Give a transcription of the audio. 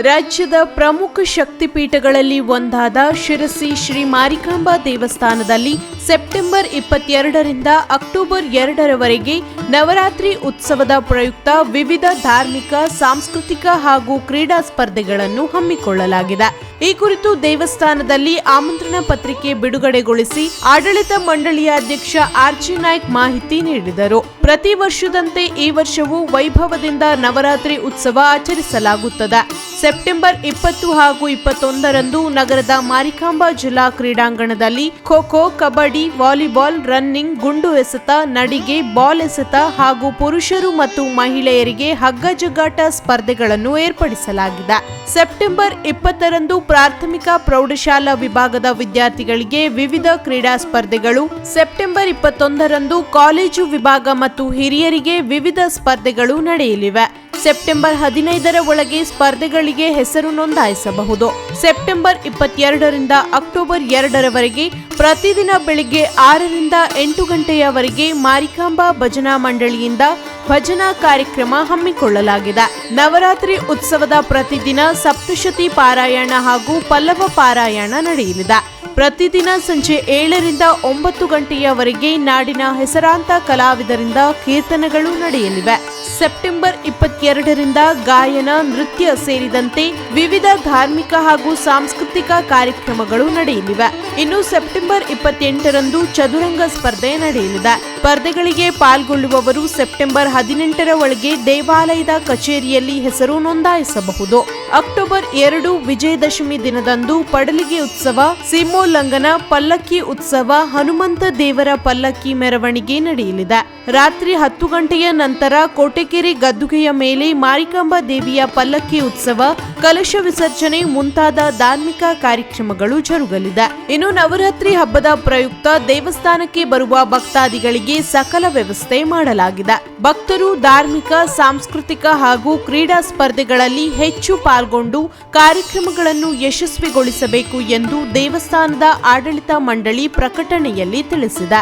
ರಾಜ್ಯದ ಪ್ರಮುಖ ಶಕ್ತಿಪೀಠಗಳಲ್ಲಿ ಒಂದಾದ ಶಿರಸಿ ಶ್ರೀ ಮಾರಿಕಾಂಬಾ ದೇವಸ್ಥಾನದಲ್ಲಿ ಸೆಪ್ಟೆಂಬರ್ 22ರಿಂದ ಅಕ್ಟೋಬರ್ 2ರವರೆಗೆ ನವರಾತ್ರಿ ಉತ್ಸವದ ಪ್ರಯುಕ್ತ ವಿವಿಧ ಧಾರ್ಮಿಕ, ಸಾಂಸ್ಕೃತಿಕ ಹಾಗೂ ಕ್ರೀಡಾ ಸ್ಪರ್ಧೆಗಳನ್ನು ಹಮ್ಮಿಕೊಳ್ಳಲಾಗಿದೆ. ಈ ಕುರಿತು ದೇವಸ್ಥಾನದಲ್ಲಿ ಆಮಂತ್ರಣ ಪತ್ರಿಕೆ ಬಿಡುಗಡೆಗೊಳಿಸಿ ಆಡಳಿತ ಮಂಡಳಿಯ ಅಧ್ಯಕ್ಷ ಆರ್.ಜಿ. ನಾಯ್ಕ್ ಮಾಹಿತಿ ನೀಡಿದರು. ಪ್ರತಿ ವರ್ಷದಂತೆ ಈ ವರ್ಷವೂ ವೈಭವದಿಂದ ನವರಾತ್ರಿ ಉತ್ಸವ ಆಚರಿಸಲಾಗುತ್ತದೆ. ಸೆಪ್ಟೆಂಬರ್ 20 ಹಾಗೂ 21ರಂದು ನಗರದ ಮಾರಿಕಾಂಬಾ ಜಿಲ್ಲಾ ಕ್ರೀಡಾಂಗಣದಲ್ಲಿ ಖೋ-ಖೋ, ಕಬಡ್ಡಿ, ವಾಲಿಬಾಲ್, ರನ್ನಿಂಗ್, ಗುಂಡು ಎಸೆತ, ನಡಿಗೆ, ಬಾಲ್ ಎಸೆತ ಹಾಗೂ ಪುರುಷರು ಮತ್ತು ಮಹಿಳೆಯರಿಗೆ ಹಗ್ಗ ಜಗ್ಗಾಟ ಸ್ಪರ್ಧೆಗಳನ್ನು ಏರ್ಪಡಿಸಲಾಗಿದೆ. ಸೆಪ್ಟೆಂಬರ್ 20ರಂದು ಪ್ರಾಥಮಿಕ ಪ್ರೌಢಶಾಲಾ ವಿಭಾಗದ ವಿದ್ಯಾರ್ಥಿಗಳಿಗೆ ವಿವಿಧ ಕ್ರೀಡಾ ಸ್ಪರ್ಧೆಗಳು, ಸೆಪ್ಟೆಂಬರ್ 21ರಂದು ಕಾಲೇಜು ವಿಭಾಗ ಮತ್ತು ಹಿರಿಯರಿಗೆ ವಿವಿಧ ಸ್ಪರ್ಧೆಗಳು ನಡೆಯಲಿವೆ. ಸೆಪ್ಟೆಂಬರ್ 15ರ ಒಳಗೆ ಸ್ಪರ್ಧೆಗಳಿಗೆ ಹೆಸರು ನೋಂದಾಯಿಸಬಹುದು. ಸೆಪ್ಟೆಂಬರ್ 22ರಿಂದ ಅಕ್ಟೋಬರ್ 2ರವರೆಗೆ ಪ್ರತಿದಿನ ಬೆಳಿಗ್ಗೆ 6ರಿಂದ 8 ಗಂಟೆಯವರೆಗೆ ಮಾರಿಕಾಂಬಾ ಭಜನಾ ಮಂಡಳಿಯಿಂದ ಭಜನಾ ಕಾರ್ಯಕ್ರಮ ಹಮ್ಮಿಕೊಳ್ಳಲಾಗಿದೆ. ನವರಾತ್ರಿ ಉತ್ಸವದ ಪ್ರತಿದಿನ ಸಪ್ತಶತಿ ಪಾರಾಯಣ ಹಾಗೂ ಪಲ್ಲವ ಪಾರಾಯಣ ನಡೆಯಲಿದೆ. ಪ್ರತಿದಿನ ಸಂಜೆ 7ರಿಂದ 9 ಗಂಟೆಯವರೆಗೆ ನಾಡಿನ ಹೆಸರಾಂತ ಕಲಾವಿದರಿಂದ ಕೀರ್ತನೆಗಳು ನಡೆಯಲಿವೆ. ಸೆಪ್ಟೆಂಬರ್ 22ರಿಂದ ಗಾಯನ, ನೃತ್ಯ ಸೇರಿದಂತೆ ವಿವಿಧ ಧಾರ್ಮಿಕ ಹಾಗೂ ಸಾಂಸ್ಕೃತಿಕ ಕಾರ್ಯಕ್ರಮಗಳು ನಡೆಯಲಿವೆ. ಇನ್ನು ಸೆಪ್ಟೆಂಬರ್ 28ರಂದು ಚದುರಂಗ ಸ್ಪರ್ಧೆ ನಡೆಯಲಿದೆ. ಸ್ಪರ್ಧೆಗಳಿಗೆ ಪಾಲ್ಗೊಳ್ಳುವವರು ಸೆಪ್ಟೆಂಬರ್ 18ರ ಒಳಗೆ ದೇವಾಲಯದ ಕಚೇರಿಯಲ್ಲಿ ಹೆಸರು ನೋಂದಾಯಿಸಬಹುದು. ಅಕ್ಟೋಬರ್ 2 ವಿಜಯದಶಮಿ ದಿನದಂದು ಪಡಲಿಗೆ ಉತ್ಸವ, ಸೀಮೋಲ್ಲಂಘನ, ಪಲ್ಲಕ್ಕಿ ಉತ್ಸವ, ಹನುಮಂತ ದೇವರ ಪಲ್ಲಕ್ಕಿ ಮೆರವಣಿಗೆ ನಡೆಯಲಿದೆ. ರಾತ್ರಿ 10 ಗಂಟೆಯ ನಂತರ ಕೋಟೆಕೆರೆ ಗದ್ದುಗೆಯ ಮೇಲೆ ಮಾರಿಕಾಂಬಾ ದೇವಿಯ ಪಲ್ಲಕ್ಕಿ ಉತ್ಸವ, ಕಲಶ ವಿಸರ್ಜನೆ ಮುಂತಾದ ಧಾರ್ಮಿಕ ಕಾರ್ಯಕ್ರಮಗಳು ಜರುಗಲಿದೆ. ಇನ್ನು ನವರಾತ್ರಿ ಹಬ್ಬದ ಪ್ರಯುಕ್ತ ದೇವಸ್ಥಾನಕ್ಕೆ ಬರುವ ಭಕ್ತಾದಿಗಳಿಗೆ ಸಕಲ ವ್ಯವಸ್ಥೆ ಮಾಡಲಾಗಿದೆ. ಭಕ್ತರು ಧಾರ್ಮಿಕ, ಸಾಂಸ್ಕೃತಿಕ ಹಾಗೂ ಕ್ರೀಡಾ ಸ್ಪರ್ಧೆಗಳಲ್ಲಿ ಹೆಚ್ಚು ಪಾಲ್ಗೊಂಡು ಕಾರ್ಯಕ್ರಮಗಳನ್ನು ಯಶಸ್ವಿಗೊಳಿಸಬೇಕು ಎಂದು ದೇವಸ್ಥಾನದ ಆಡಳಿತ ಮಂಡಳಿ ಪ್ರಕಟಣೆಯಲ್ಲಿ ತಿಳಿಸಿದೆ.